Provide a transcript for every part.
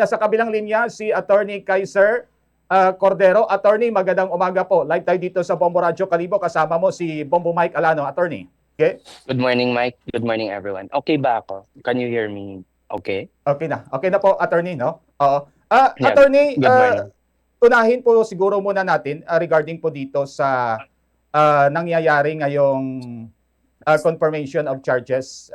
Nasa kabilang linya si Attorney Kaiser Cordero. Attorney, magandang umaga po. Live tayo dito sa Bombo Radio Kalibo. Kasama mo si Bombo Mike Alano. Attorney. Okay? Good morning, Mike. Good morning, everyone. Okay ba ako? Can you hear me? Okay? Okay na. Okay na po, Attorney, no? Oo. Yeah, Attorney, good morning. unahin po siguro muna natin regarding po dito sa nangyayari ngayong confirmation of charges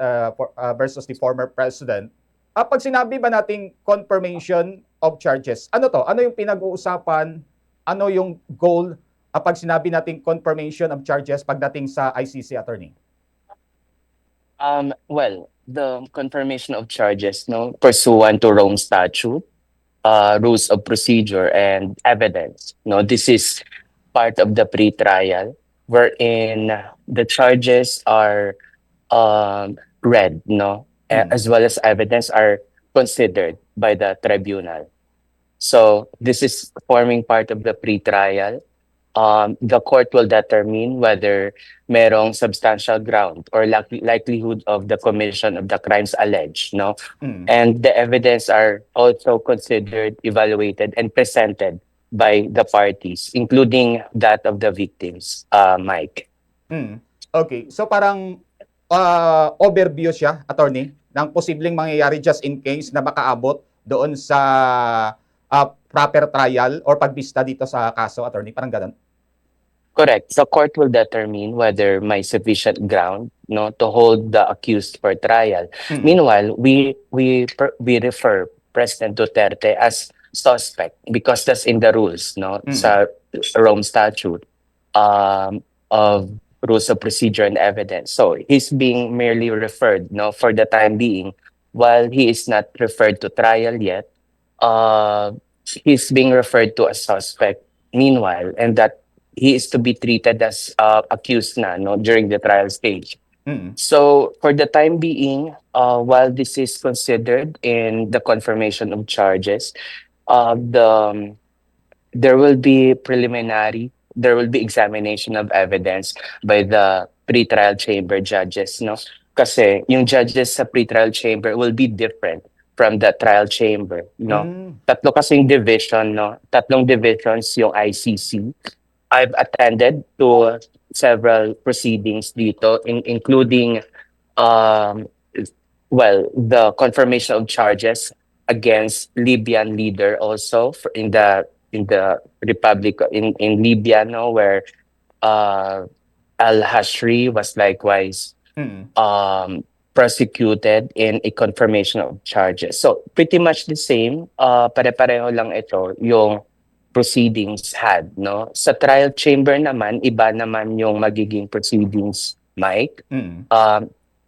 versus the former president. Pag sinabi ba nating confirmation of charges, ano to? Ano yung pinag-uusapan? Ano yung goal pag sinabi nating confirmation of charges pagdating sa ICC, Attorney? Well, the confirmation of charges, no, pursuant to Rome Statute, rules of procedure and evidence. No, this is part of the pre-trial wherein the charges are read, no, as well as evidence are considered by the tribunal. So this is forming part of the pre-trial. The court will determine whether merong substantial ground or likelihood of the commission of the crimes alleged, no? And the evidence are also considered, evaluated, and presented by the parties, including that of the victims, Mike. Okay, so parang overview siya, Attorney, ng posibleng mangyayari just in case na makaabot doon sa proper trial or pagbista dito sa kaso, Attorney, parang ganun. Correct. The court will determine whether may sufficient ground, no, to hold the accused for trial. Meanwhile, we refer President Duterte as suspect because that's in the rules, no, sa Rome Statute of rules of procedure and evidence. So he's being merely referred, no, for the time being, while he is not referred to trial yet. He's being referred to as suspect. Meanwhile, and that he is to be treated as accused na, no, during the trial stage. So for the time being, while this is considered in the confirmation of charges, there will be examination of evidence by the pre-trial chamber judges, no? Kasi yung judges sa pre-trial chamber will be different from the trial chamber, no? Tatlo kasing division, no? Tatlong divisions yung ICC. I've attended to several proceedings dito, including, the confirmation of charges against Libyan leader also in the Republic in Libya, no, where Al-Hashri was likewise prosecuted in a confirmation of charges. So pretty much the same, pare-pareho lang ito yung proceedings had, no? Sa trial chamber naman, iba naman yung magiging proceedings, Mike. And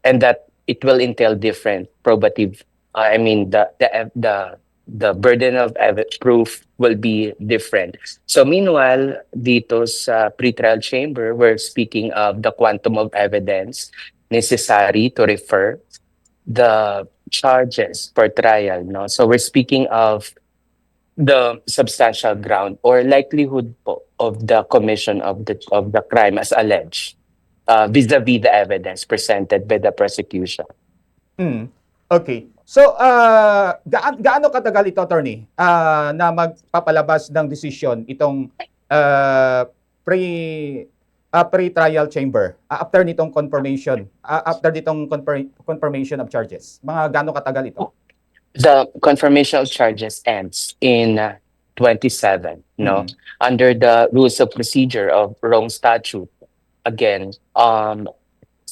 that it will entail different probative, the burden of proof will be different. So meanwhile, dito sa pre-trial chamber, we're speaking of the quantum of evidence necessary to refer the charges for trial, no? So we're speaking of the substantial ground or likelihood po of the commission of the crime as alleged, vis-a-vis the evidence presented by the prosecution. Okay. So, gaano katagal ito, Attorney, na magpapalabas ng decision itong pre-trial chamber after nitong confirmation, confirmation of charges? Mga gaano katagal ito? The confirmation of charges ends in 27, no? Under the rules of procedure of Rome Statute. Again,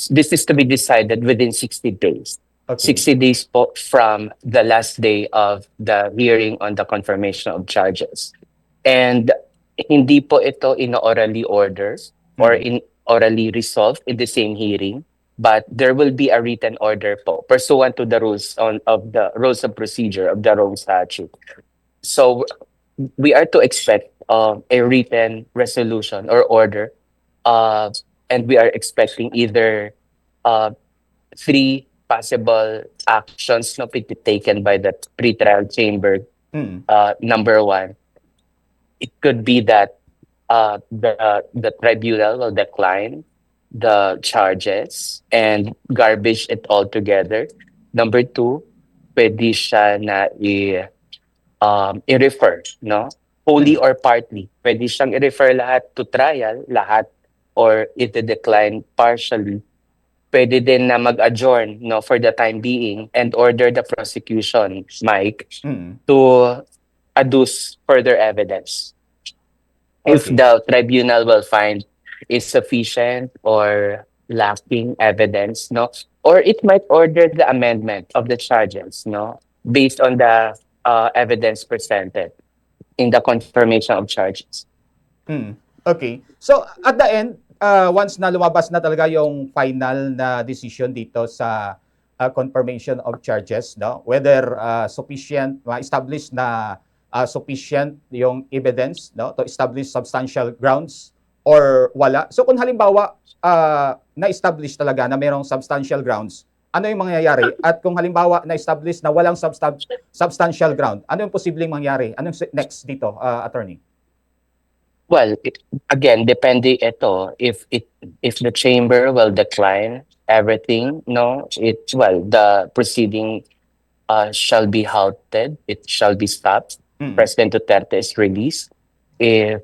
this is to be decided within 60 days. Okay. 60 days po from the last day of the hearing on the confirmation of charges. And hindi po ito in-orally ordered or orally resolved in the same hearing, but there will be a written order po pursuant to the rules of the rules of procedure of the Rome Statute. So we are to expect a written resolution or order, and we are expecting either 3 possible actions to be taken by the pre-trial chamber. Number 1, it could be that the tribunal will decline the charges and garbage it all together. Number 2, pwede siya na i-refer, no? Wholly or partly. Pwede siyang i-refer lahat to trial, lahat, or i-decline partially. Pwede din na mag-adjourn, no, for the time being and order the prosecution, Mike, Mm. to adduce further evidence. If Okay. the tribunal will find is sufficient or lacking evidence, no, or it might order the amendment of the charges, no, based on the evidence presented in the confirmation of charges. Mm. Okay. So at the end, once na lumabas na talaga yung final na decision dito sa confirmation of charges, no? Whether sufficient, ma-establish na sufficient yung evidence, no, to establish substantial grounds or wala. So kung halimbawa na-establish talaga na mayroong substantial grounds, ano yung mangyayari? At kung halimbawa na-establish na walang substantial ground, ano yung posibleng mangyari? Anong next dito, attorney? Well, again, depende ito if the chamber will decline everything, no, the proceeding shall be halted, it shall be stopped. Mm. President Duterte is released. If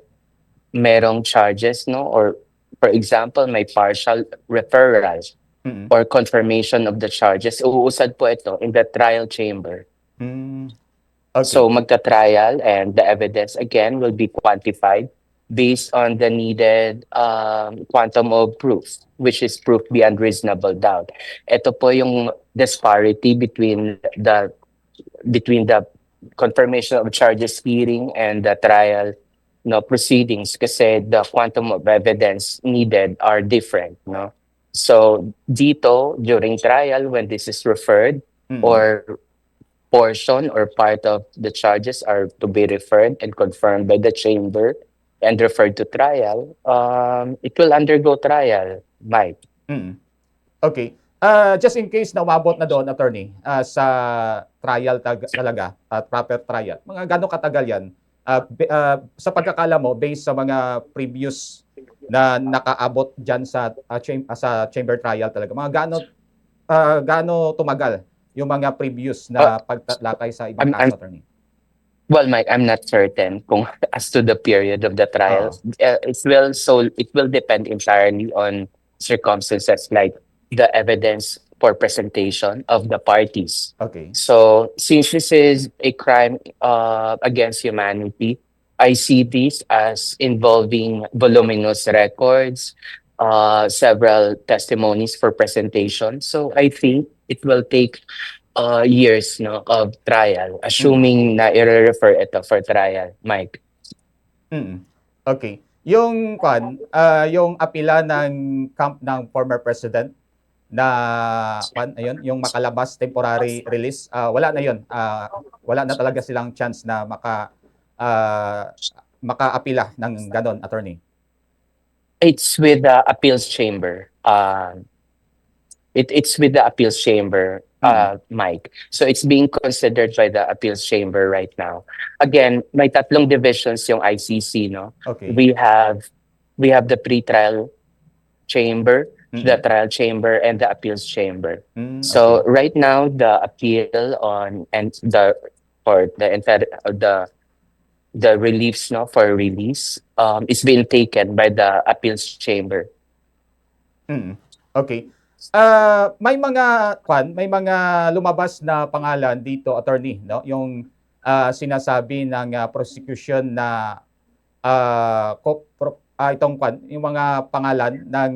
merong charges, no, or for example, may partial referral Mm. or confirmation of the charges, uusad po ito in the trial chamber. Mm. Okay. So magta-trial and the evidence again will be quantified based on the needed quantum of proof, which is proof beyond reasonable doubt. Ito po yung disparity between the confirmation of charges hearing and the trial, no, proceedings, kasi the quantum of evidence needed are different, no. So dito during trial, when this is referred Mm. or portion or part of the charges are to be referred and confirmed by the chamber and referred to trial, it will undergo trial, Mike. Mm. Okay. Just in case na umabot na doon, attorney, sa trial talaga, proper trial, mga gano'ng katagal yan? Sa pagkakala mo, based sa mga previous na nakaabot dyan sa chamber trial talaga, mga gaano tumagal yung mga previous na pagtalakay sa ibang I'm kaso, attorney? Well, Mike, I'm not certain kung as to the period of the trial. It will depend entirely on circumstances like the evidence for presentation of the parties. Okay. So, since this is a crime against humanity, I see this as involving voluminous records, several testimonies for presentation. So, I think it will take years, no, of trial, assuming na i-refer ito for trial, Mike. Mm. Okay. Yung apila ng camp ng former president na ayun, yung makalabas temporary release, wala na yun. Wala na talaga silang chance na makaapila ng ganon, attorney. It's with the appeals chamber. It's with the appeals chamber, Mike. So it's being considered by the appeals chamber right now. Again, may tatlong divisions yung ICC, no? Okay. We have the pre-trial chamber, the Mm. trial chamber, and the appeals chamber. Okay. So right now, the appeal on and the reliefs, no, for release is being taken by the appeals chamber. Mm. Okay. May mga lumabas na pangalan dito, attorney, no? Yung sinasabi ng prosecution na yung mga pangalan ng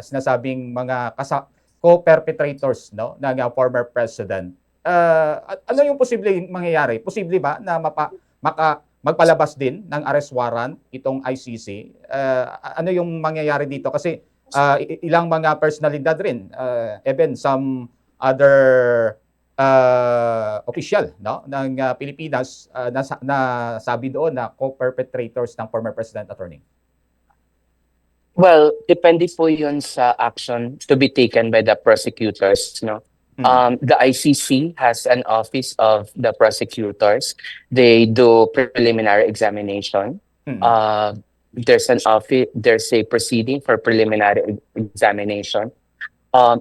sinasabing mga co-perpetrators, no, ng former president. Ano yung posibleng mangyayari? Posible ba na magpalabas din ng arrest warrant itong ICC? Ano yung mangyayari dito? Kasi ilang mga personalidad rin, even some other official, no, ng Pilipinas na sabi doon na co-perpetrators ng former president, attorney. Well, depende po yun sa action to be taken by the prosecutors, no? The ICC has an office of the prosecutors. They do preliminary examination. There's a proceeding for preliminary examination.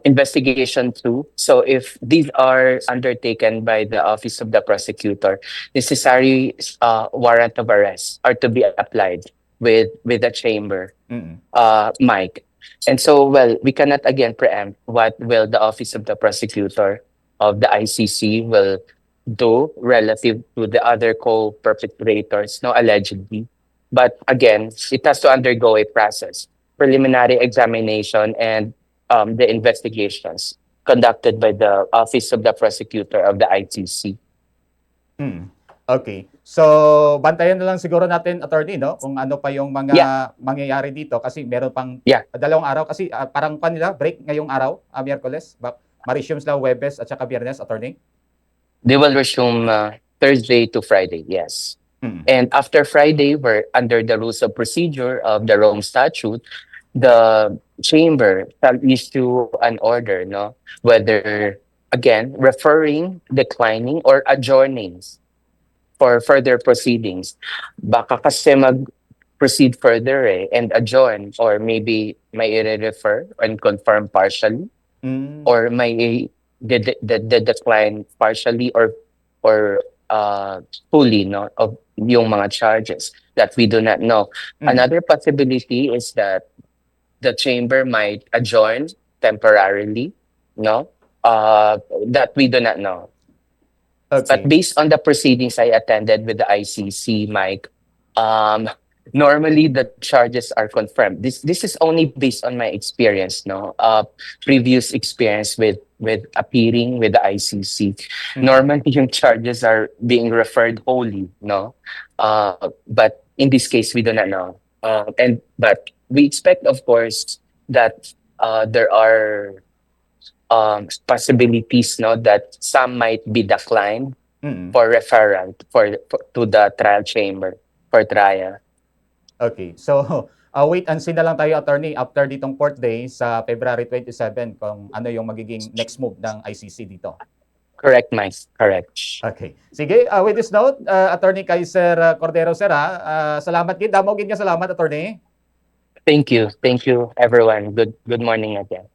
investigation too. So if these are undertaken by the Office of the Prosecutor, necessary warrant of arrest are to be applied with the chamber, Mm-mm. Mike. And so, well, we cannot again preempt what will the Office of the Prosecutor of the ICC will do relative to the other co-perpetrators, no, allegedly. But again, it has to undergo a process, preliminary examination, and the investigations conducted by the Office of the Prosecutor of the ICC. Mm. Okay. So, bantayan na lang siguro natin, attorney, no? Kung ano pa yung mga Yeah, mangyayari dito kasi meron pang yeah. 2 araw kasi parang kanila break ngayong araw, Miyerkules, ma-resume sila Huwebes at saka Biyernes, attorney. They will resume Thursday to Friday, yes. Mm. And after Friday, we're under the rules of procedure of the Rome Statute, the chamber shall issue an order, no? Whether, again, referring, declining, or adjourning for further proceedings. Baka kasi mag-proceed further and adjourn, or maybe may i-refer and confirm partially, Mm. or may the decline partially or fully, no, of yung mga charges that we do not know. Mm. Another possibility is that the chamber might adjourn temporarily, no, that we do not know. But Okay. based on the proceedings I attended with the ICC, Mike, normally the charges are confirmed. This is only based on my experience, no, previous experience with appearing with the ICC. Mm. Normally, yung charges are being referred wholly, no, but in this case, we do not know. But we expect, of course, that there are possibilities, no, that some might be declined Mm. for referral to the trial chamber for trial. Okay. So, wait and see na lang tayo, attorney, after ditong court day sa February 27 kung ano yung magiging next move ng ICC dito. Correct, Mike. Correct. Okay. Sige, with this note, attorney Kaiser Cordero, sir, salamat gid. Damo gid nga salamat, attorney. Thank you. Thank you, everyone. Good morning again.